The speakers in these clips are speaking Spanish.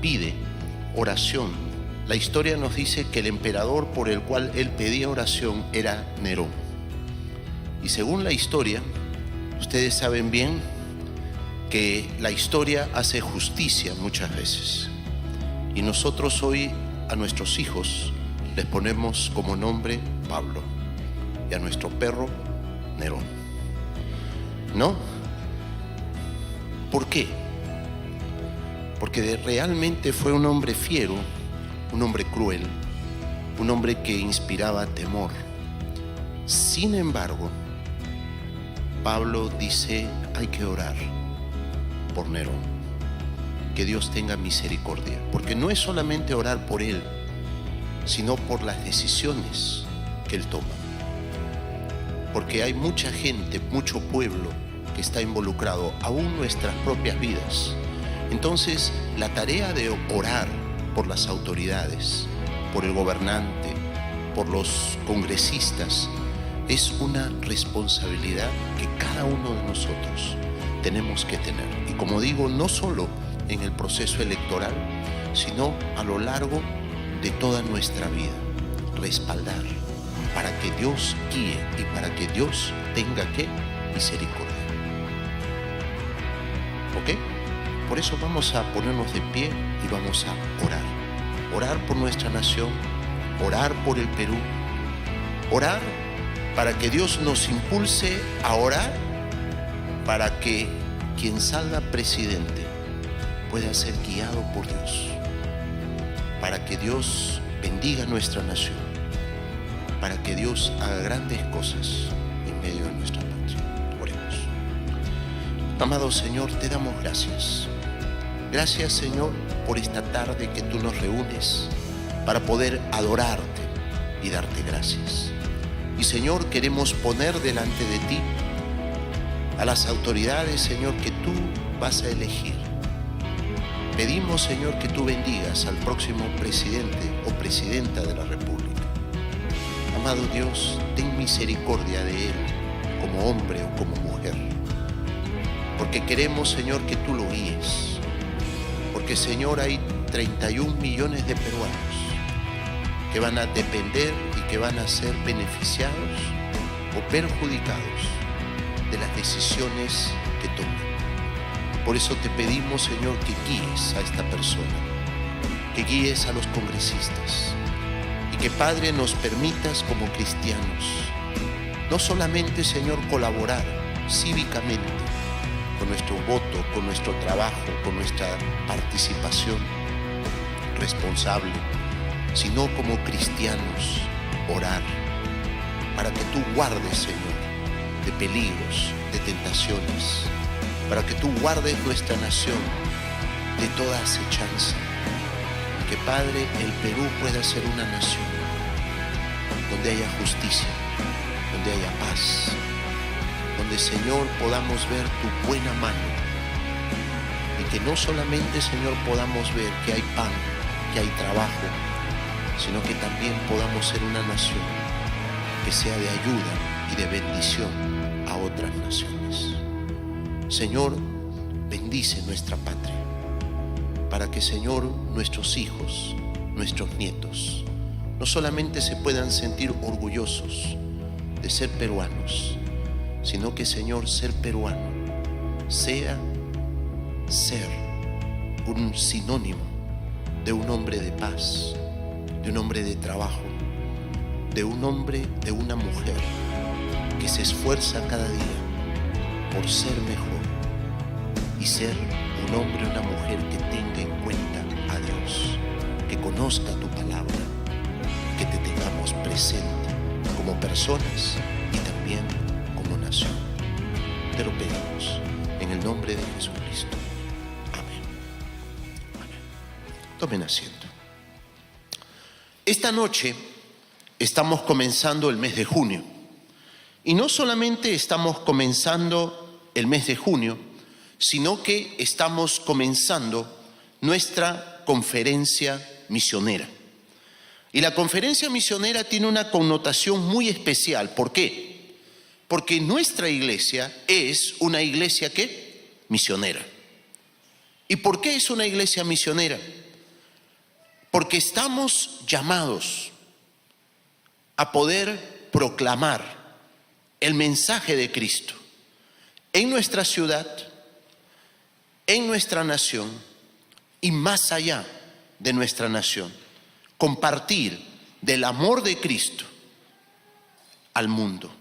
pide oración, la historia nos dice que el emperador por el cual él pedía oración era Nerón. Y según la historia, ustedes saben bien que la historia hace justicia muchas veces. Y nosotros hoy a nuestros hijos les ponemos como nombre Pablo y a nuestro perro Nerón. ¿No? ¿Por qué? Porque realmente fue un hombre fiero, un hombre cruel, un hombre que inspiraba temor. Sin embargo, Pablo dice, hay que orar por Nerón, que Dios tenga misericordia, porque no es solamente orar por él, sino por las decisiones que él toma. Porque hay mucha gente, mucho pueblo que está involucrado, aún nuestras propias vidas. Entonces, la tarea de orar por las autoridades, por el gobernante, por los congresistas, es una responsabilidad que cada uno de nosotros tenemos que tener. Y como digo, no solo en el proceso electoral, sino a lo largo de toda nuestra vida. Respaldar para que Dios guíe y para que Dios tenga ¿qué? Misericordia. ¿Ok? Por eso vamos a ponernos de pie y vamos a orar. Orar por nuestra nación, orar por el Perú, orar para que Dios nos impulse a orar para que quien salga presidente pueda ser guiado por Dios, para que Dios bendiga nuestra nación, para que Dios haga grandes cosas en medio de nuestra patria. Oremos. Amado Señor, te damos gracias. Gracias, Señor, por esta tarde que tú nos reúnes para poder adorarte y darte gracias. Y, Señor, queremos poner delante de ti a las autoridades, Señor, que tú vas a elegir. Pedimos, Señor, que tú bendigas al próximo presidente o presidenta de la República. Amado Dios, ten misericordia de él, como hombre o como mujer. Porque queremos, Señor, que tú lo guíes. Porque, Señor, hay 31 millones de peruanos que van a depender y que van a ser beneficiados o perjudicados de las decisiones que tomen. Por eso te pedimos, Señor, que guíes a esta persona, que guíes a los congresistas y que, Padre, nos permitas como cristianos no solamente, Señor, colaborar cívicamente con nuestro voto, con nuestro trabajo, con nuestra participación responsable, sino como cristianos orar para que tú guardes, Señor, de peligros, de tentaciones, para que tú guardes nuestra nación de toda acechanza, que, Padre, el Perú pueda ser una nación donde haya justicia, donde haya paz, donde, Señor, podamos ver tu buena mano y que no solamente, Señor, podamos ver que hay pan, que hay trabajo, sino que también podamos ser una nación que sea de ayuda y de bendición a otras naciones. Señor, bendice nuestra patria para que, Señor, nuestros hijos, nuestros nietos, no solamente se puedan sentir orgullosos de ser peruanos, sino que, Señor, ser peruano sea ser un sinónimo de un hombre de paz, de un hombre de trabajo, de un hombre, de una mujer que se esfuerza cada día por ser mejor y ser un hombre o una mujer que tenga en cuenta a Dios, que conozca tu palabra, que te tengamos presente como personas y también como nación. Te lo pedimos en el nombre de Jesucristo. Amén. Amén. Tomen asiento. Esta noche estamos comenzando el mes de junio. Y no solamente estamos comenzando el mes de junio, sino que estamos comenzando nuestra conferencia misionera. Y la conferencia misionera tiene una connotación muy especial. ¿Por qué? Porque nuestra iglesia es una iglesia ¿qué? Misionera. ¿Y por qué es una iglesia misionera? porque estamos llamados a poder proclamar el mensaje de Cristo en nuestra ciudad, en nuestra nación y más allá de nuestra nación. Compartir del amor de Cristo al mundo.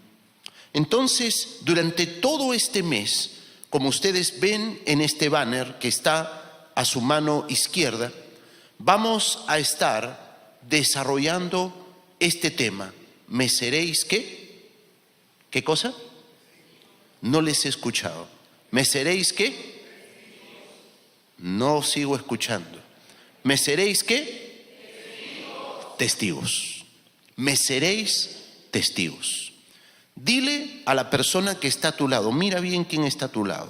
Entonces, durante todo este mes, como ustedes ven en este banner que está a su mano izquierda, vamos a estar desarrollando este tema. ¿Me seréis qué? ¿Qué cosa? No les he escuchado. ¿Me seréis qué? No sigo escuchando. ¿Me seréis qué? Testigos. Me seréis testigos. Dile a la persona que está a tu lado, mira bien quién está a tu lado,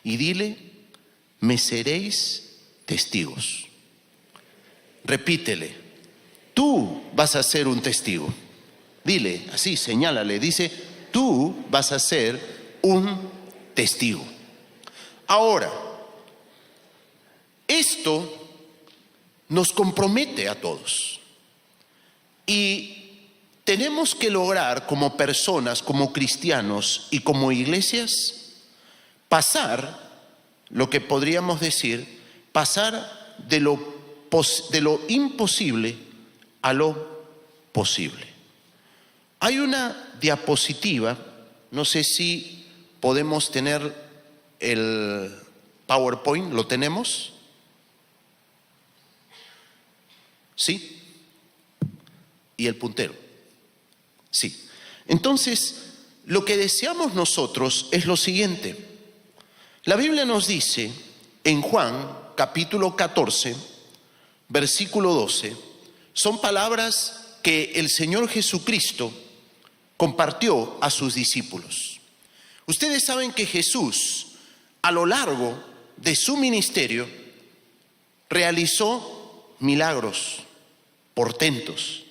y dile, me seréis testigos. Repítele, tú vas a ser un testigo. Dile, así, señálale, dice, tú vas a ser un testigo. Ahora, esto nos compromete a todos. Y tenemos que lograr como personas, como cristianos y como iglesias, pasar, lo que podríamos decir, pasar de lo imposible a lo posible. Hay una diapositiva, no sé si podemos tener el PowerPoint, ¿lo tenemos? ¿Sí? Y el puntero. Sí. Entonces, lo que deseamos nosotros es lo siguiente. La Biblia nos dice en Juan capítulo 14, versículo 12, son palabras que el Señor Jesucristo compartió a sus discípulos. Ustedes saben que Jesús, a lo largo de su ministerio, realizó milagros, portentos.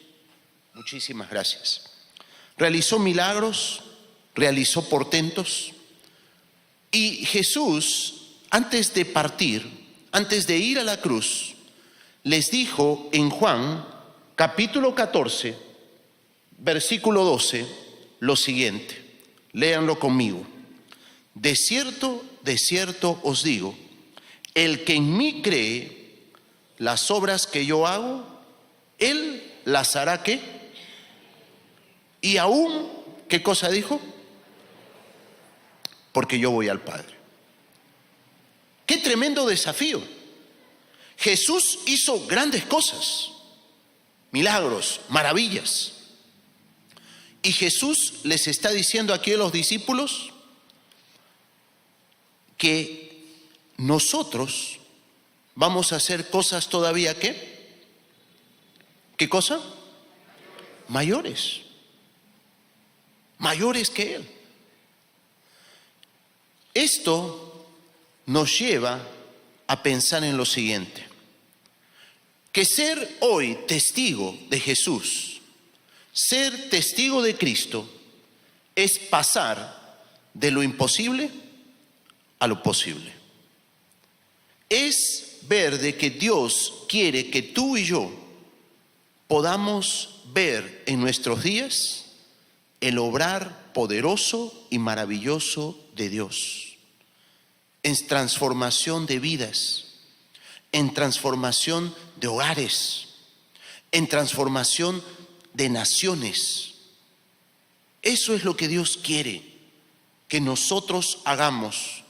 Muchísimas gracias. Realizó milagros, realizó portentos. Y Jesús, antes de partir, antes de ir a la cruz, les dijo en Juan capítulo 14, versículo 12, lo siguiente. Léanlo conmigo. De cierto os digo, el que en mí cree, las obras que yo hago, él las hará ¿qué? Y aún, ¿qué cosa dijo? Porque yo voy al Padre. ¡Qué tremendo desafío! Jesús hizo grandes cosas, milagros, maravillas. Y Jesús les está diciendo aquí a los discípulos que nosotros vamos a hacer cosas todavía ¿qué? ¿Qué cosa? Mayores. Mayores que Él. Esto nos lleva a pensar en lo siguiente, que ser hoy testigo de Jesús, ser testigo de Cristo, es pasar de lo imposible a lo posible. Es ver de que Dios quiere que tú y yo podamos ver en nuestros días el obrar poderoso y maravilloso de Dios, en transformación de vidas, en transformación de hogares, en transformación de naciones. Eso es lo que Dios quiere que nosotros hagamos,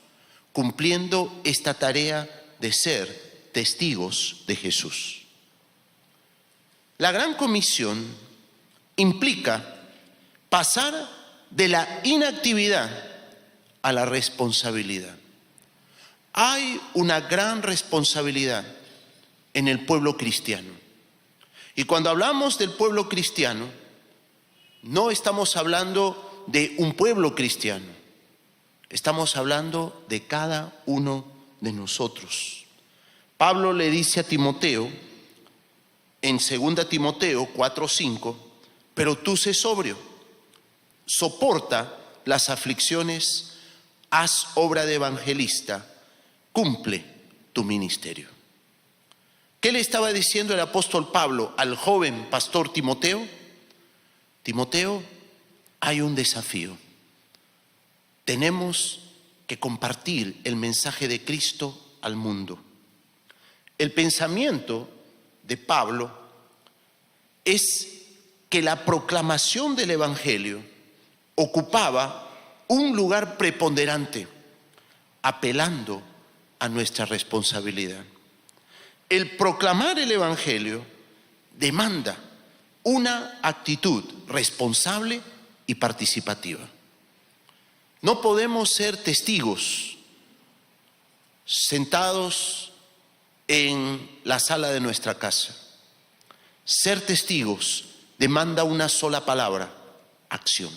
cumpliendo esta tarea de ser testigos de Jesús. La Gran Comisión implica pasar de la inactividad a la responsabilidad. Hay una gran responsabilidad en el pueblo cristiano. Y cuando hablamos del pueblo cristiano, no estamos hablando de un pueblo cristiano. Estamos hablando de cada uno de nosotros. Pablo le dice a Timoteo, en 2 Timoteo 4:5, pero tú sé sobrio, soporta las aflicciones, haz obra de evangelista, cumple tu ministerio. ¿Qué le estaba diciendo el apóstol Pablo al joven pastor Timoteo? Timoteo, hay un desafío. Tenemos que compartir el mensaje de Cristo al mundo. El pensamiento de Pablo es que la proclamación del Evangelio ocupaba un lugar preponderante, apelando a nuestra responsabilidad. El proclamar el Evangelio demanda una actitud responsable y participativa. No podemos ser testigos sentados en la sala de nuestra casa. Ser testigos demanda una sola palabra: acción.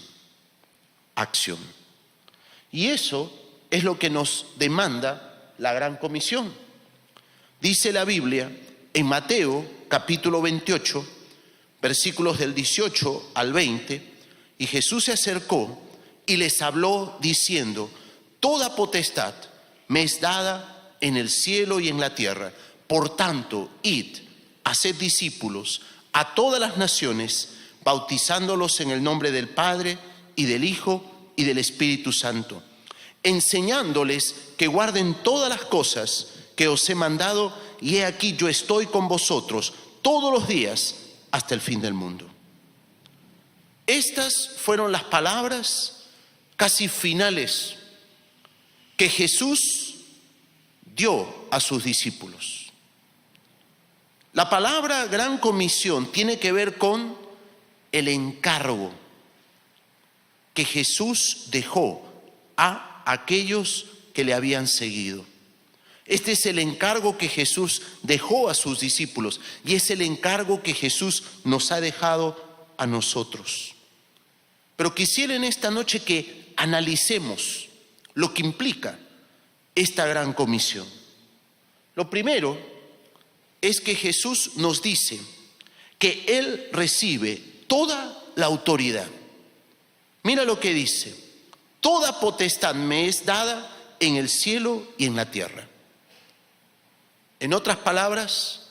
Acción. Y eso es lo que nos demanda la Gran Comisión. Dice la Biblia en Mateo capítulo 28, versículos del 18 al 20, y Jesús se acercó y les habló diciendo: toda potestad me es dada en el cielo y en la tierra. Por tanto, id, haced discípulos a todas las naciones, bautizándolos en el nombre del Padre y del Hijo y del Espíritu Santo, enseñándoles que guarden todas las cosas que os he mandado, y he aquí yo estoy con vosotros todos los días hasta el fin del mundo. Estas fueron las palabras casi finales que Jesús dio a sus discípulos. La palabra Gran Comisión tiene que ver con el encargo que Jesús dejó a aquellos que le habían seguido. Este es el encargo que Jesús dejó a sus discípulos y es el encargo que Jesús nos ha dejado a nosotros. Pero quisiera en esta noche que analicemos lo que implica esta Gran Comisión. Lo primero es que Jesús nos dice que Él recibe toda la autoridad. Mira lo que dice: toda potestad me es dada en el cielo y en la tierra. En otras palabras,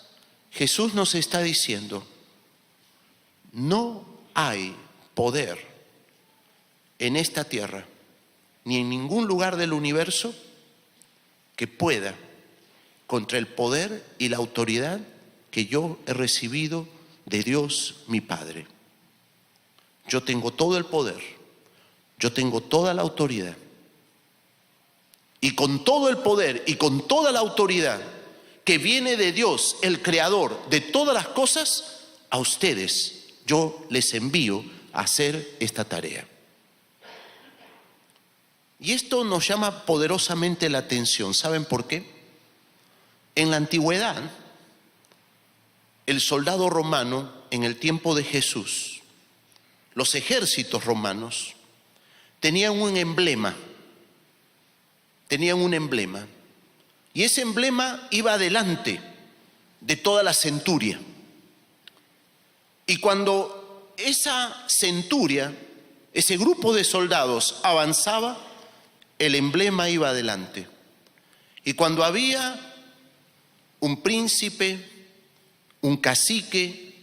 Jesús nos está diciendo: no hay poder en esta tierra ni en ningún lugar del universo que pueda contra el poder y la autoridad que yo he recibido de Dios mi Padre. Yo tengo todo el poder, yo tengo toda la autoridad, y con todo el poder y con toda la autoridad que viene de Dios, el creador de todas las cosas, a ustedes yo les envío a hacer esta tarea. Y esto nos llama poderosamente la atención. ¿Saben por qué? En la antigüedad, el soldado romano, en el tiempo de Jesús, los ejércitos romanos tenían un emblema. Y ese emblema iba adelante de toda la centuria. Y cuando esa centuria, ese grupo de soldados avanzaba, el emblema iba adelante. Y cuando había un príncipe, un cacique,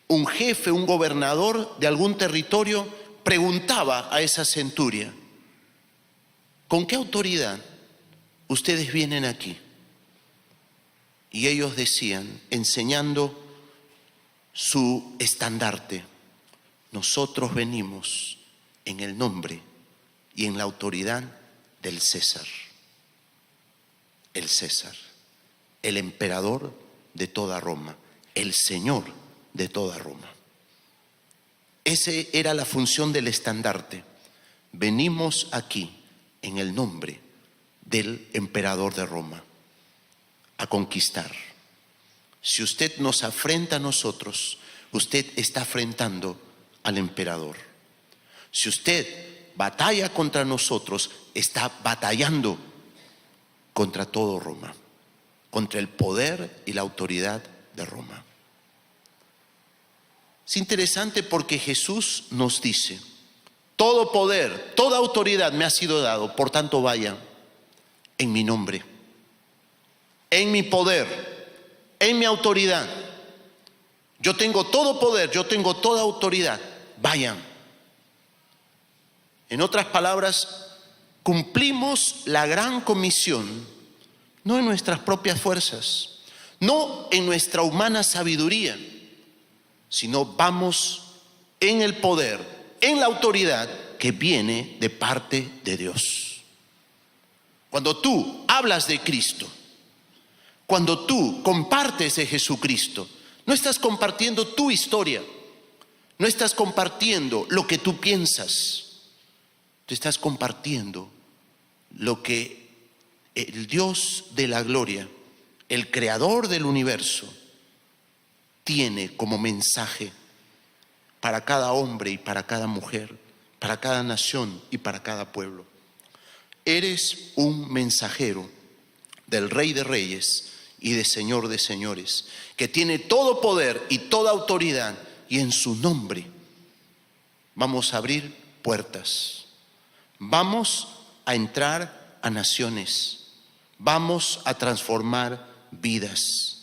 un jefe, un gobernador de algún territorio, preguntaba a esa centuria: ¿con qué autoridad ustedes vienen aquí? Y ellos decían, enseñando su estandarte: nosotros venimos en el nombre y en la autoridad del César. El César, el emperador de toda Roma, el Señor de toda Roma. Esa era la función del estandarte. Venimos aquí en el nombre del emperador de Roma a conquistar. Si usted nos afrenta a nosotros, usted está afrentando al emperador. Si usted batalla contra nosotros, está batallando contra todo Roma, contra el poder y la autoridad de Roma. Es interesante porque Jesús nos dice: todo poder, toda autoridad me ha sido dado, por tanto vayan en mi nombre, en mi poder, en mi autoridad. Yo tengo todo poder, yo tengo toda autoridad. Vayan. En otras palabras, cumplimos la gran comisión, no en nuestras propias fuerzas, no en nuestra humana sabiduría, sino vamos en el poder, en la autoridad que viene de parte de Dios. Cuando tú hablas de Cristo, cuando tú compartes de Jesucristo, no estás compartiendo tu historia, no estás compartiendo lo que tú piensas, te estás compartiendo lo que el Dios de la gloria, el creador del universo, tiene como mensaje para cada hombre y para cada mujer, para cada nación y para cada pueblo. Eres un mensajero del Rey de Reyes y de Señor de Señores, que tiene todo poder y toda autoridad, y en su nombre vamos a abrir puertas, vamos a entrar a naciones, vamos a transformar vidas.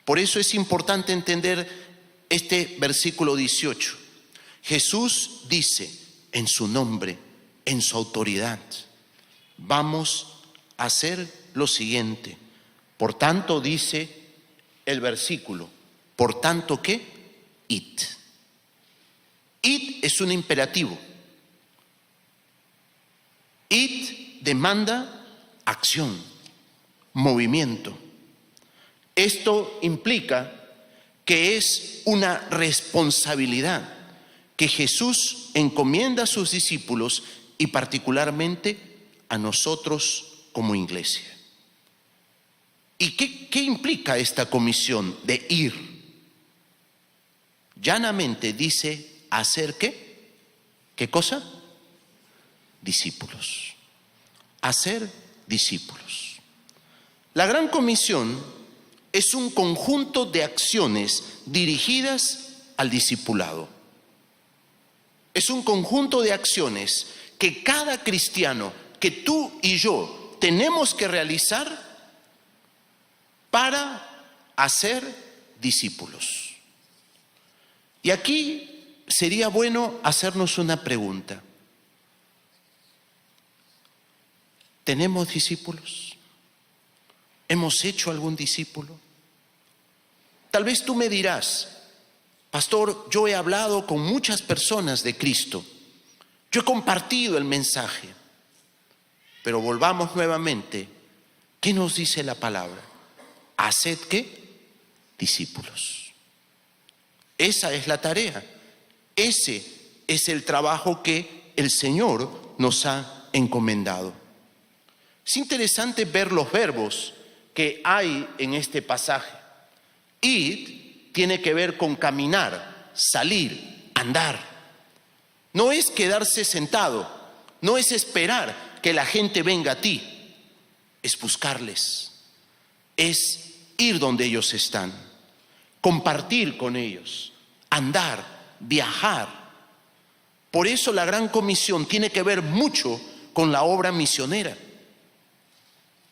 Por eso es importante entender este versículo 18. Jesús dice, en su nombre, en su autoridad, vamos a hacer lo siguiente. Por tanto, dice el versículo, por tanto, ¿qué? Id. Id es un imperativo. Id demanda acción, movimiento. Esto implica que es una responsabilidad que Jesús encomienda a sus discípulos y particularmente a nosotros como iglesia. ¿Y qué implica esta comisión de ir? Llanamente dice hacer ¿qué? ¿Qué cosa? Discípulos. Hacer discípulos. La gran comisión es un conjunto de acciones dirigidas al discipulado. Es un conjunto de acciones que cada cristiano, que tú y yo tenemos que realizar para hacer discípulos. Y aquí sería bueno hacernos una pregunta. ¿Tenemos discípulos? ¿Hemos hecho algún discípulo? Tal vez tú me dirás, pastor, yo he hablado con muchas personas de Cristo, yo he compartido el mensaje, pero volvamos nuevamente, ¿qué nos dice la palabra? Haced ¿qué? Discípulos. Esa es la tarea, ese es el trabajo que el Señor nos ha encomendado. Es interesante ver los verbos que hay en este pasaje. Ir tiene que ver con caminar, salir, andar. No es quedarse sentado, no es esperar que la gente venga a ti, es buscarles, es ir donde ellos están, compartir con ellos, andar, viajar. Por eso la gran comisión tiene que ver mucho con la obra misionera.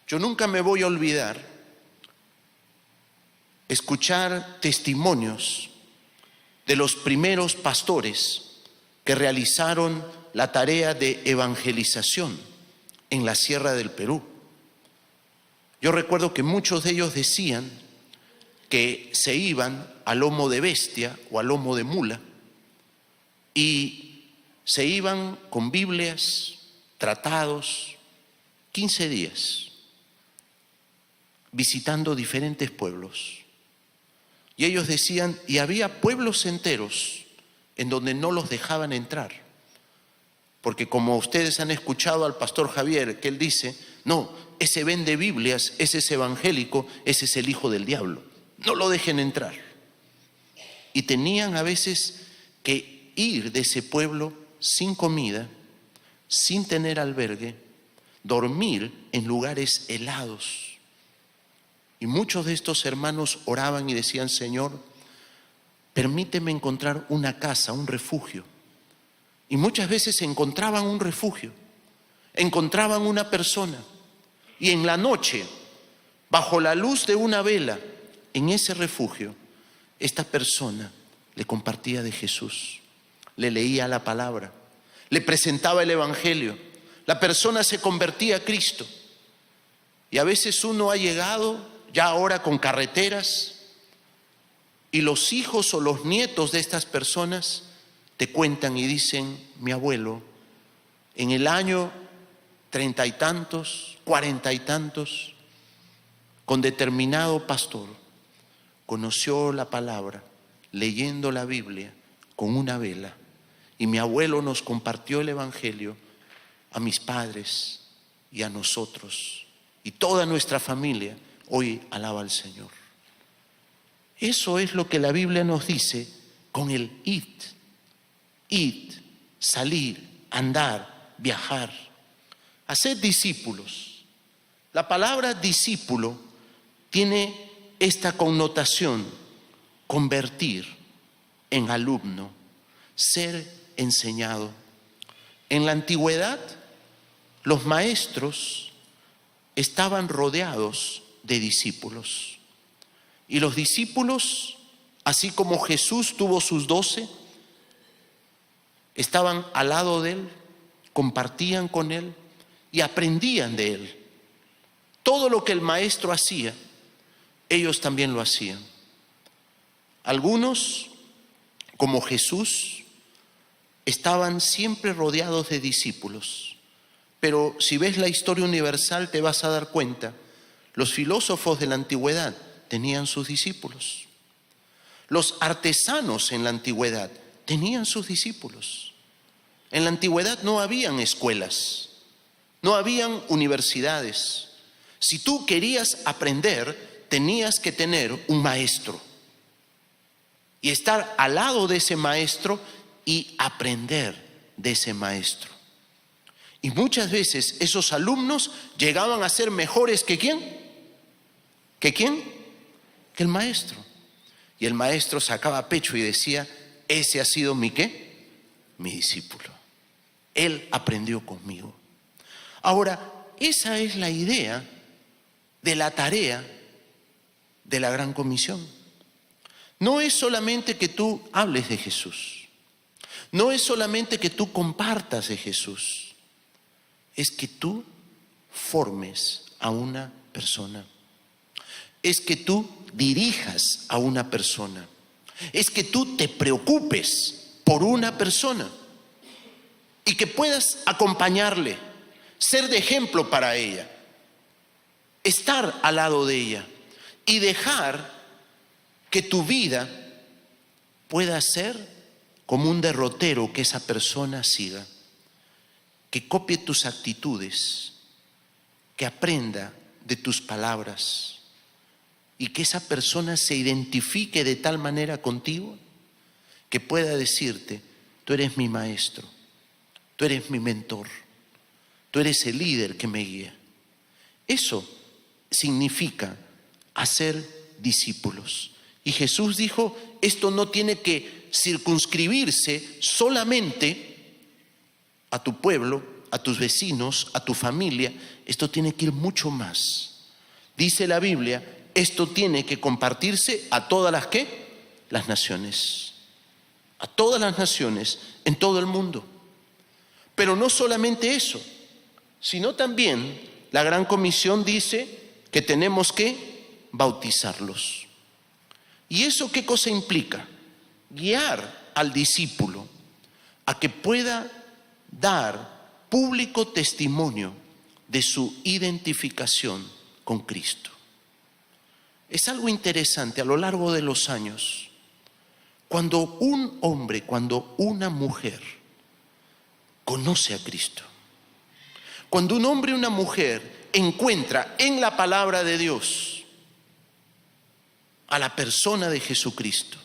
Yo nunca me voy a olvidar escuchar testimonios de los primeros pastores que realizaron la tarea de evangelización en la Sierra del Perú. Yo recuerdo que muchos de ellos decían que se iban a lomo de bestia o a lomo de mula y se iban con Biblias, tratados, 15 días, visitando diferentes pueblos. Y ellos decían, y había pueblos enteros en donde no los dejaban entrar. Porque como ustedes han escuchado al pastor Javier, que él dice, no, ese vende Biblias, ese es evangélico, ese es el hijo del diablo. No lo dejen entrar. Y tenían a veces que ir de ese pueblo sin comida, sin tener albergue, dormir en lugares helados. Y muchos de estos hermanos oraban y decían, Señor, permíteme encontrar una casa, un refugio. Y muchas veces encontraban un refugio, encontraban una persona. Y en la noche, bajo la luz de una vela, en ese refugio, esta persona le compartía de Jesús, le leía la palabra, le presentaba el Evangelio. La persona se convertía a Cristo. Y a veces uno ha llegado ya ahora con carreteras y los hijos o los nietos de estas personas te cuentan y dicen: mi abuelo, en el año 30 y tantos, 40 y tantos, con determinado pastor, conoció la palabra, leyendo la Biblia con una vela. Y mi abuelo nos compartió el Evangelio a mis padres y a nosotros. Y toda nuestra familia hoy alaba al Señor. Eso es lo que la Biblia nos dice con el id. Id, salir, andar, viajar. Hacer discípulos. La palabra discípulo tiene esta connotación: convertir en alumno, ser enseñado. En la antigüedad, los maestros estaban rodeados de discípulos. Y los discípulos, así como Jesús tuvo sus 12, estaban al lado de él, compartían con él y aprendían de él. Todo lo que el maestro hacía, ellos también lo hacían. Algunos, como Jesús, estaban siempre rodeados de discípulos. Pero si ves la historia universal te vas a dar cuenta, los filósofos de la antigüedad tenían sus discípulos. Los artesanos en la antigüedad tenían sus discípulos. En la antigüedad no habían escuelas, no habían universidades. Si tú querías aprender, tenías que tener un maestro y estar al lado de ese maestro y aprender de ese maestro. Y muchas veces esos alumnos llegaban a ser mejores que ¿quién? ¿Que quién? Que el maestro. Y el maestro sacaba pecho y decía: ese ha sido mi ¿qué? Mi discípulo. Él aprendió conmigo. Ahora, esa es la idea de la tarea de la Gran Comisión. No es solamente que tú hables de Jesús. No es solamente que tú compartas de Jesús. Es que tú formes a una persona. Es que tú dirijas a una persona. Es que tú te preocupes por una persona y que puedas acompañarle, ser de ejemplo para ella, estar al lado de ella y dejar que tu vida pueda ser como un derrotero que esa persona siga, que copie tus actitudes, que aprenda de tus palabras y que esa persona se identifique de tal manera contigo que pueda decirte: tú eres mi maestro, tú eres mi mentor, tú eres el líder que me guía. Eso significa hacer discípulos. Y Jesús dijo: esto no tiene que circunscribirse solamente a tu pueblo, a tus vecinos, a tu familia. Esto tiene que ir mucho más. Dice la Biblia, esto tiene que compartirse a todas las ¿qué? Las naciones. A todas las naciones en todo el mundo. Pero no solamente eso, sino también la Gran Comisión dice que tenemos que bautizarlos. ¿Y eso qué cosa implica? Guiar al discípulo a que pueda dar público testimonio de su identificación con Cristo. Es algo interesante a lo largo de los años. Cuando un hombre, cuando una mujer conoce a Cristo, cuando un hombre y una mujer encuentra en la palabra de Dios a la persona de Jesucristo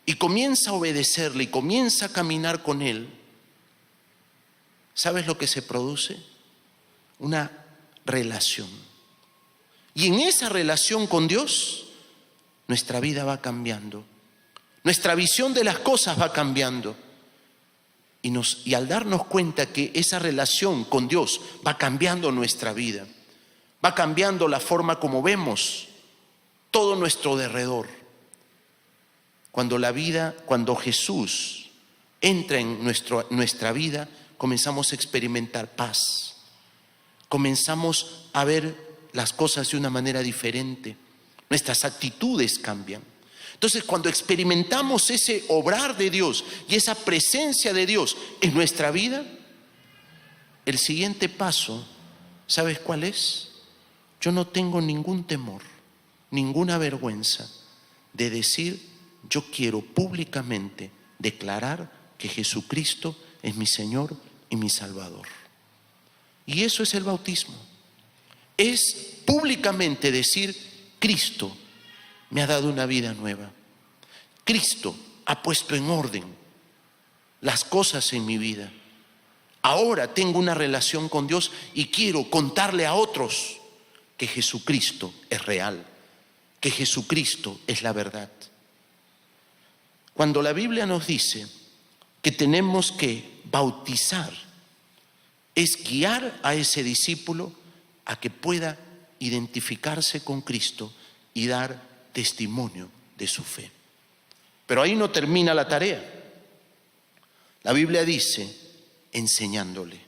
y comienza a obedecerle y comienza a caminar con él, ¿sabes lo que se produce? Una relación. Y en esa relación con Dios, nuestra vida va cambiando. Nuestra visión de las cosas va cambiando. Y al darnos cuenta que esa relación con Dios va cambiando nuestra vida, va cambiando la forma como vemos todo nuestro derredor. Cuando Jesús entra en nuestra vida, comenzamos a experimentar paz. Comenzamos a ver las cosas de una manera diferente. Nuestras actitudes cambian. Entonces, cuando experimentamos ese obrar de Dios y esa presencia de Dios en nuestra vida, el siguiente paso, ¿sabes cuál es? Yo no tengo ningún temor, ninguna vergüenza de decir: yo quiero públicamente declarar que Jesucristo es mi Señor y mi Salvador. Y eso es el bautismo. Es públicamente decir: Cristo me ha dado una vida nueva. Cristo ha puesto en orden las cosas en mi vida. Ahora tengo una relación con Dios y quiero contarle a otros que Jesucristo es real, que Jesucristo es la verdad. Cuando la Biblia nos dice que tenemos que bautizar, es guiar a ese discípulo a que pueda identificarse con Cristo y dar testimonio de su fe. Pero ahí no termina la tarea. La Biblia dice: enseñándole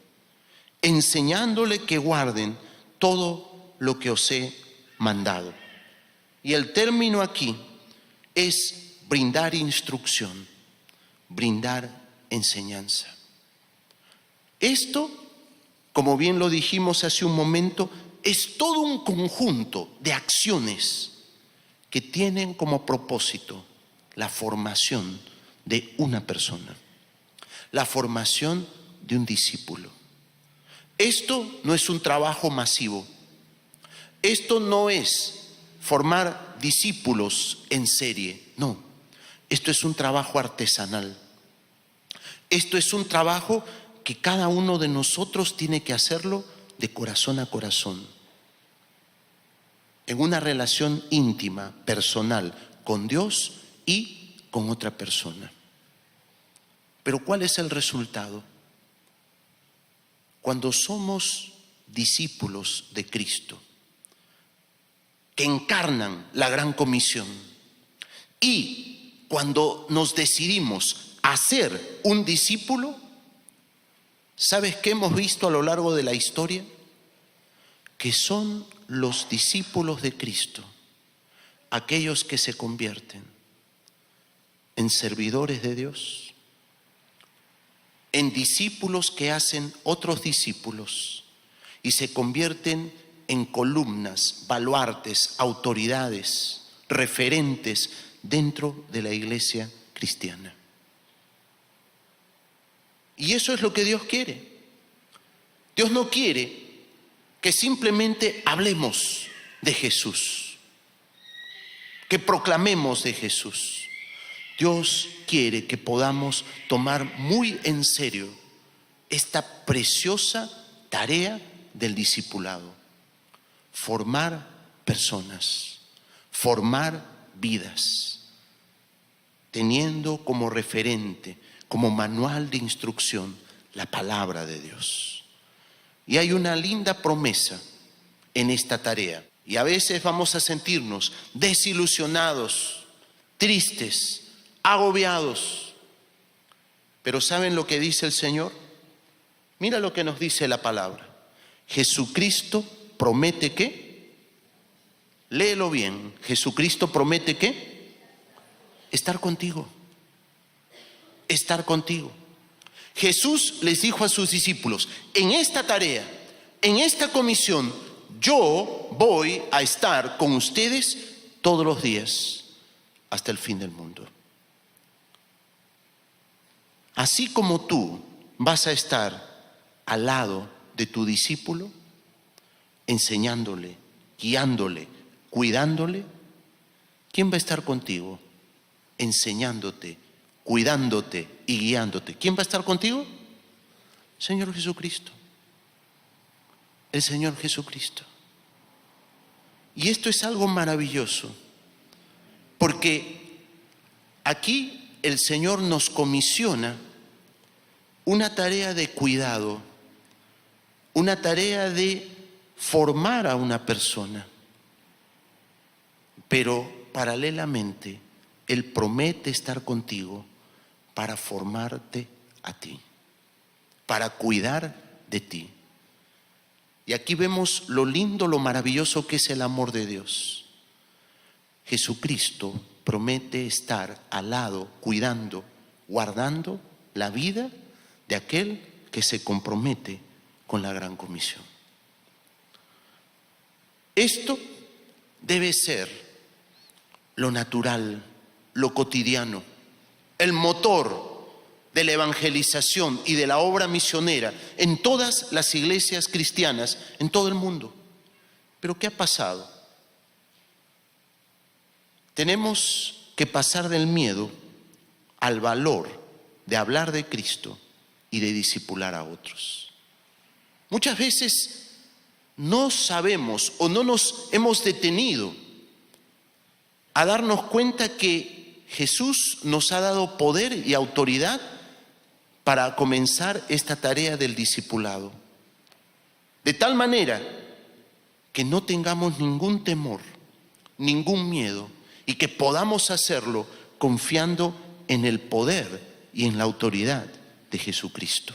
que guarden todo lo que os he mandado. Y el término aquí es brindar instrucción, brindar enseñanza. Esto, como bien lo dijimos hace un momento, es todo un conjunto de acciones que tienen como propósito la formación de una persona, la formación de un discípulo. Esto no es un trabajo masivo. Esto no es formar discípulos en serie, no. Esto es un trabajo artesanal. Esto es un trabajo que cada uno de nosotros tiene que hacerlo de corazón a corazón, en una relación íntima, personal, con Dios y con otra persona. Pero ¿cuál es el resultado? Cuando somos discípulos de Cristo, que encarnan la gran comisión, y cuando nos decidimos a ser un discípulo, ¿sabes qué hemos visto a lo largo de la historia? Que son los discípulos de Cristo aquellos que se convierten en servidores de Dios, en discípulos que hacen otros discípulos y se convierten en columnas, baluartes, autoridades, referentes dentro de la iglesia cristiana. Y eso es lo que Dios quiere. Dios no quiere que simplemente hablemos de Jesús, que proclamemos de Jesús. Dios quiere que podamos tomar muy en serio esta preciosa tarea del discipulado. Formar personas, formar vidas, teniendo como referente, como manual de instrucción, la palabra de Dios. Y hay una linda promesa en esta tarea. Y a veces vamos a sentirnos desilusionados, tristes, agobiados. Pero ¿saben lo que dice el Señor? Mira lo que nos dice la palabra. Jesucristo promete ¿qué? Léelo bien. Jesucristo promete ¿qué? Estar contigo. Estar contigo. Jesús les dijo a sus discípulos: en esta tarea, en esta comisión, yo voy a estar con ustedes todos los días hasta el fin del mundo. Así como tú vas a estar al lado de tu discípulo, enseñándole, guiándole, cuidándole, ¿quién va a estar contigo? Enseñándote, cuidándote y guiándote. ¿Quién va a estar contigo? Señor Jesucristo. El Señor Jesucristo. Y esto es algo maravilloso, porque aquí el Señor nos comisiona una tarea de cuidado, una tarea de formar a una persona. pero paralelamente Él promete estar contigo para formarte a ti, para cuidar de ti. Y aquí vemos lo lindo, lo maravilloso que es el amor de Dios. Jesucristo promete estar al lado, cuidando, guardando la vida de aquel que se compromete con la gran comisión. Esto debe ser lo natural, lo cotidiano, el motor de la evangelización y de la obra misionera en todas las iglesias cristianas en todo el mundo. Pero ¿qué ha pasado? Tenemos que pasar del miedo al valor de hablar de Cristo y de discipular a otros. Muchas veces no sabemos o no nos hemos detenido a darnos cuenta que Jesús nos ha dado poder y autoridad para comenzar esta tarea del discipulado. De tal manera que no tengamos ningún temor, ningún miedo, y que podamos hacerlo confiando en el poder y en la autoridad de Jesucristo.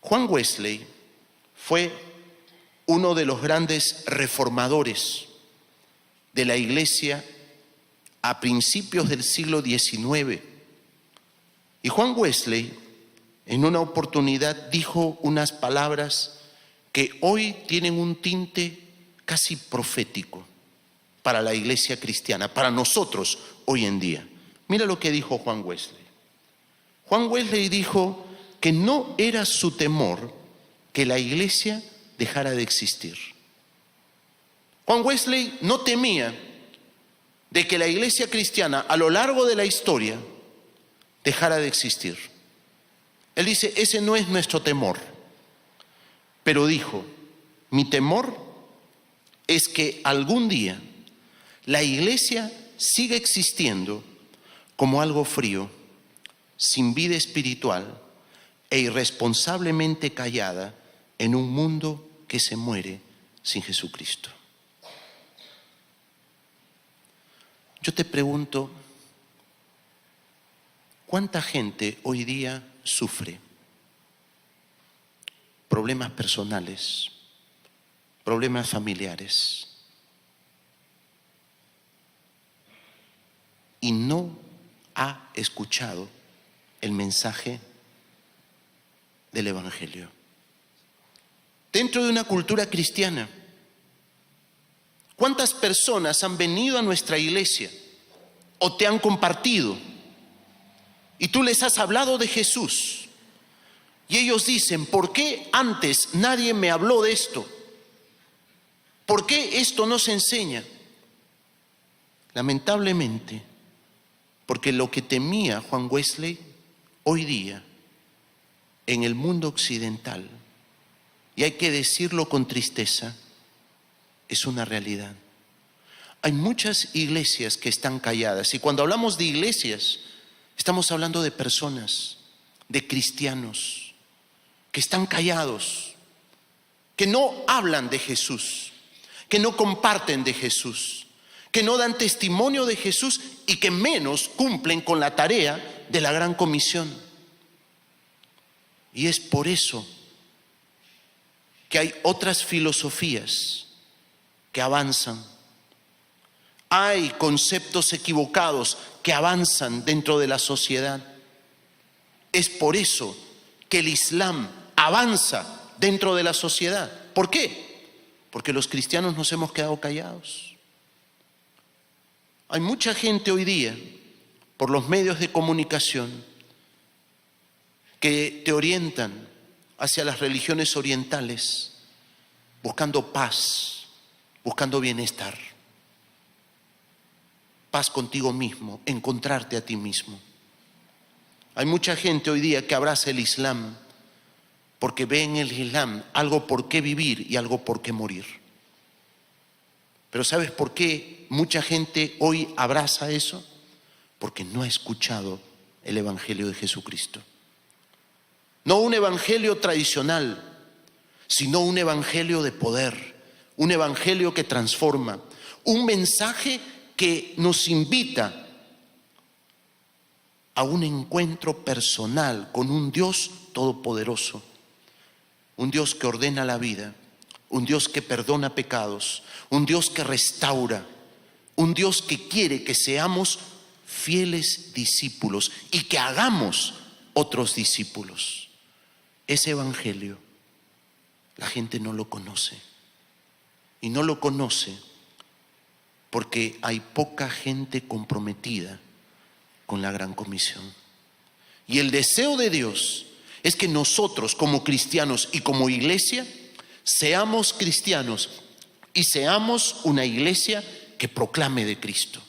Juan Wesley fue uno de los grandes reformadores de la Iglesia a principios del siglo XIX. Y Juan Wesley, en una oportunidad, dijo unas palabras que hoy tienen un tinte casi profético para la iglesia cristiana, para nosotros hoy en día. Mira lo que dijo Juan Wesley. Juan Wesley dijo que no era su temor que la iglesia dejara de existir. Juan Wesley no temía de que la iglesia cristiana a lo largo de la historia dejara de existir. Él dice, ese no es nuestro temor. Pero dijo, mi temor es que algún día la iglesia siga existiendo como algo frío, sin vida espiritual e irresponsablemente callada en un mundo que se muere sin Jesucristo. Yo te pregunto, ¿cuánta gente hoy día sufre problemas personales, problemas familiares, y no ha escuchado el mensaje del Evangelio? Dentro de una cultura cristiana, ¿cuántas personas han venido a nuestra iglesia o te han compartido y tú les has hablado de Jesús? Y ellos dicen, ¿por qué antes nadie me habló de esto? ¿Por qué esto no se enseña? Lamentablemente, porque lo que temía Juan Wesley hoy día en el mundo occidental, y hay que decirlo con tristeza, es una realidad. Hay muchas iglesias que están calladas, y cuando hablamos de iglesias, estamos hablando de personas, de cristianos, que están callados, que no hablan de Jesús, que no comparten de Jesús, que no dan testimonio de Jesús y que menos cumplen con la tarea de la gran comisión. Y es por eso que hay otras filosofías que avanzan. Hay conceptos equivocados que avanzan dentro de la sociedad. Es por eso que el Islam avanza dentro de la sociedad. ¿Por qué? Porque los cristianos nos hemos quedado callados. Hay mucha gente hoy día, por los medios de comunicación, que te orientan hacia las religiones orientales, buscando paz, buscando bienestar. Paz contigo mismo, encontrarte a ti mismo. Hay mucha gente hoy día que abraza el Islam porque ve en el Islam algo por qué vivir y algo por qué morir. Pero ¿sabes por qué mucha gente hoy abraza eso? Porque no ha escuchado el Evangelio de Jesucristo. No un evangelio tradicional, sino un evangelio de poder, un evangelio que transforma, un mensaje que nos invita a un encuentro personal con un Dios todopoderoso, un Dios que ordena la vida, un Dios que perdona pecados, un Dios que restaura, un Dios que quiere que seamos fieles discípulos y que hagamos otros discípulos. Ese evangelio la gente no lo conoce, y no lo conoce porque hay poca gente comprometida con la gran comisión. Y el deseo de Dios es que nosotros como cristianos y como iglesia seamos cristianos y seamos una iglesia que proclame de Cristo,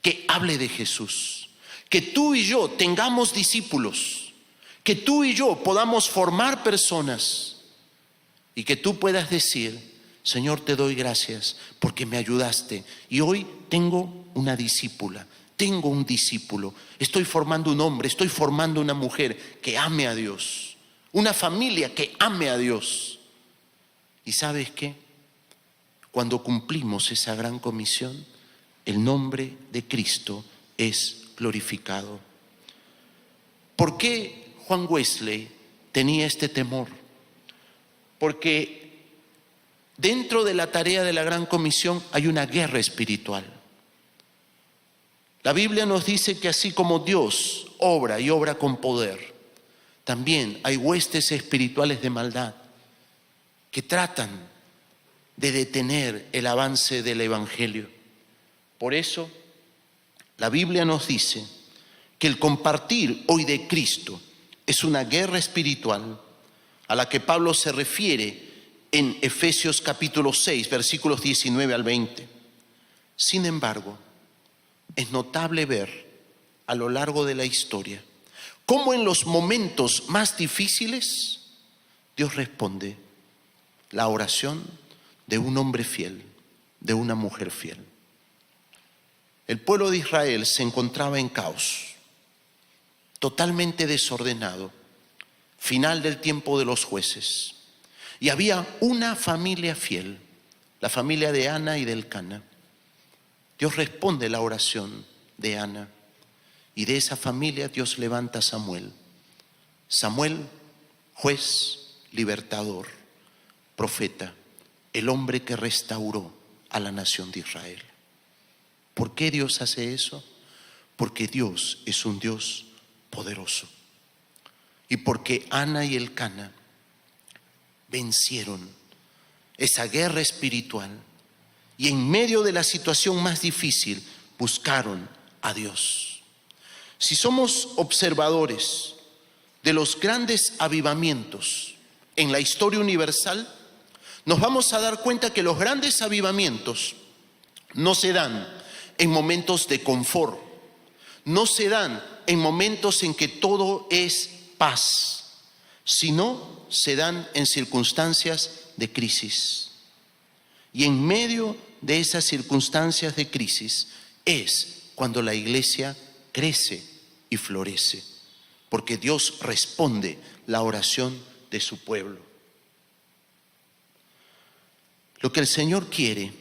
que hable de Jesús, que tú y yo tengamos discípulos, que tú y yo podamos formar personas y que tú puedas decir: Señor, te doy gracias porque me ayudaste y hoy tengo una discípula, tengo un discípulo, estoy formando un hombre, estoy formando una mujer que ame a Dios, una familia que ame a Dios. ¿Y sabes qué? Cuando cumplimos esa gran comisión, el nombre de Cristo es glorificado. ¿Por qué Juan Wesley tenía este temor? Porque dentro de la tarea de la gran comisión hay una guerra espiritual. La Biblia nos dice que así como Dios obra y obra con poder, también hay huestes espirituales de maldad que tratan de detener el avance del evangelio. Por eso, la Biblia nos dice que el compartir hoy de Cristo es una guerra espiritual a la que Pablo se refiere en Efesios capítulo 6, versículos 19 al 20. Sin embargo, es notable ver a lo largo de la historia cómo en los momentos más difíciles Dios responde la oración de un hombre fiel, de una mujer fiel. El pueblo de Israel se encontraba en caos, totalmente desordenado, final del tiempo de los jueces. Y había una familia fiel, la familia de Ana y de Elcana. Dios responde la oración de Ana y de esa familia Dios levanta a Samuel. Samuel, juez, libertador, profeta, el hombre que restauró a la nación de Israel. ¿Por qué Dios hace eso? Porque Dios es un Dios poderoso. Y porque Ana y Elcana vencieron esa guerra espiritual y en medio de la situación más difícil buscaron a Dios. Si somos observadores de los grandes avivamientos en la historia universal, nos vamos a dar cuenta que los grandes avivamientos no se dan en momentos de confort, no se dan en momentos en que todo es paz, sino se dan en circunstancias de crisis. Y en medio de esas circunstancias de crisis es cuando la iglesia crece y florece, porque Dios responde la oración de su pueblo. Lo que el Señor quiere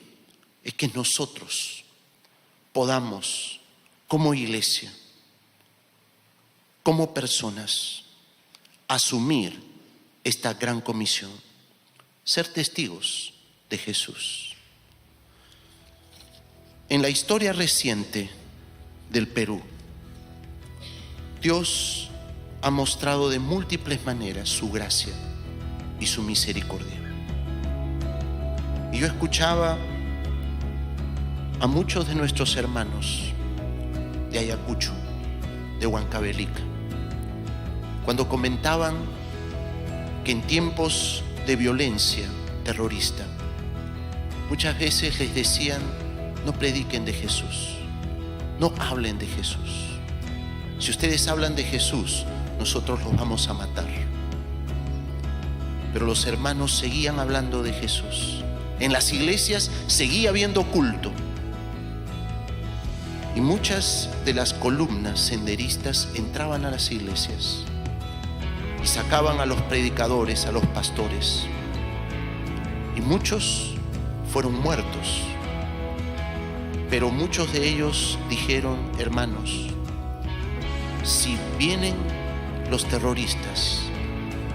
es que nosotros podamos, como iglesia, como personas, asumir esta gran comisión, ser testigos de Jesús. En la historia reciente del Perú, Dios ha mostrado de múltiples maneras su gracia y su misericordia. Y yo escuchaba a muchos de nuestros hermanos de Ayacucho, de Huancavelica, cuando comentaban que en tiempos de violencia terrorista, muchas veces les decían: no prediquen de Jesús, no hablen de Jesús. Si ustedes hablan de Jesús, nosotros los vamos a matar. Pero los hermanos seguían hablando de Jesús. En las iglesias seguía habiendo culto. Y muchas de las columnas senderistas entraban a las iglesias y sacaban a los predicadores, a los pastores. Y muchos fueron muertos. Pero muchos de ellos dijeron: hermanos, si vienen los terroristas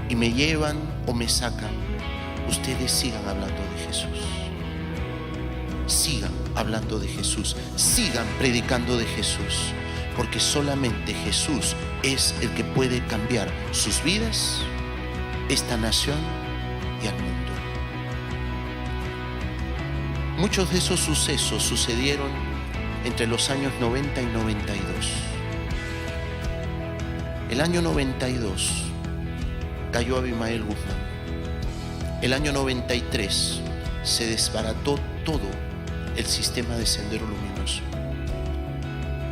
y me llevan o me sacan, ustedes sigan hablando de Jesús. Sigan hablando de Jesús, sigan predicando de Jesús, porque solamente Jesús es el que puede cambiar sus vidas, esta nación y al mundo. Muchos de esos sucesos sucedieron entre los años 90 y 92. El año 92 cayó Abimael Guzmán. El año 93 se desbarató todo el sistema de Sendero Luminoso.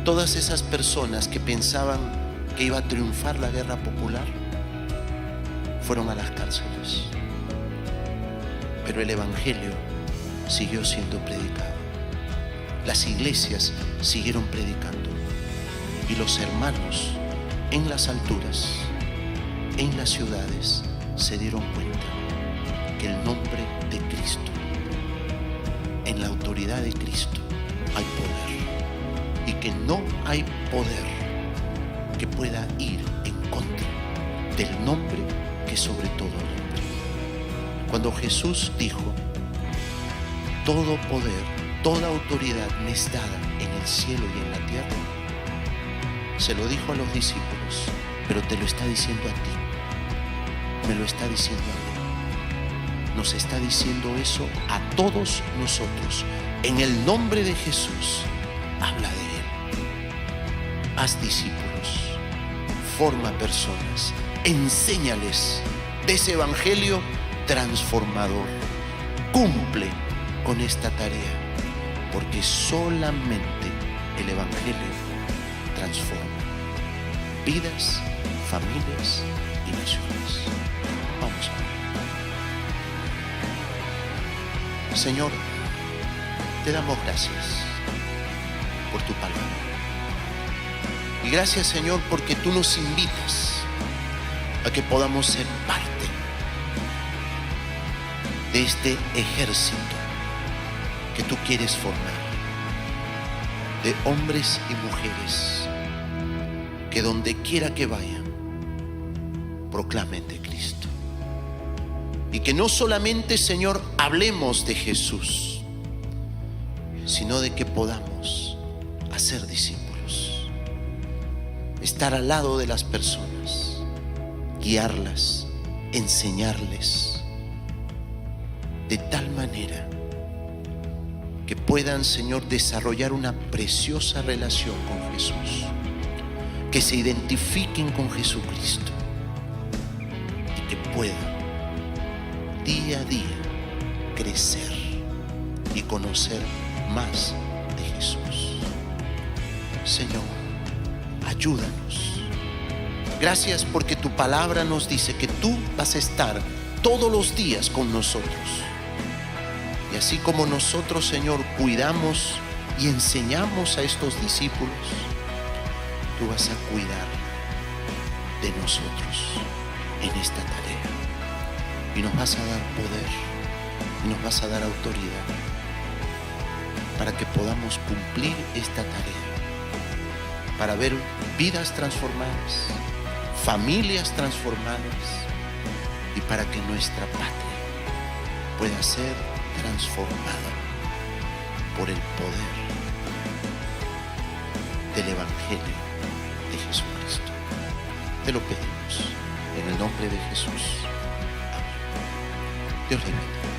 Todas esas personas que pensaban que iba a triunfar la guerra popular fueron a las cárceles. Pero el Evangelio siguió siendo predicado. Las iglesias siguieron predicando. Y los hermanos en las alturas, en las ciudades, se dieron cuenta que el nombre de Cristo, en la autoridad de Cristo, hay poder. Y que no hay poder que pueda ir en contra del nombre que sobre todo nombre. Cuando Jesús dijo: todo poder, toda autoridad me es dada en el cielo y en la tierra, se lo dijo a los discípulos, pero te lo está diciendo a ti, me lo está diciendo a mí, nos está diciendo eso a todos nosotros. En el nombre de Jesús, habla de Él, haz discípulos, forma personas, enséñales de ese evangelio transformador, cumple con esta tarea, porque solamente el evangelio transforma vidas, familias y naciones. Vamos a ver. Señor, te damos gracias por tu palabra. Y gracias, Señor, porque tú nos invitas a que podamos ser parte de este ejército que tú quieres formar, de hombres y mujeres que donde quiera que vayan proclamen de Cristo. Y que no solamente, Señor, hablemos de Jesús, sino de que podamos hacer discípulos, estar al lado de las personas, guiarlas, enseñarles, de tal manera que puedan, Señor, desarrollar una preciosa relación con Jesús, que se identifiquen con Jesucristo y que puedan día a día crecer y conocer más de Jesús. Señor, ayúdanos. Gracias porque tu palabra nos dice que tú vas a estar todos los días con nosotros. Y así como nosotros, Señor, cuidamos y enseñamos a estos discípulos, tú vas a cuidar de nosotros en esta tarea. Y nos vas a dar poder y nos vas a dar autoridad para que podamos cumplir esta tarea, para ver vidas transformadas, familias transformadas y para que nuestra patria pueda ser transformada por el poder del Evangelio de Jesucristo. Te lo pedimos en el nombre de Jesús. Amén. Dios le bendiga.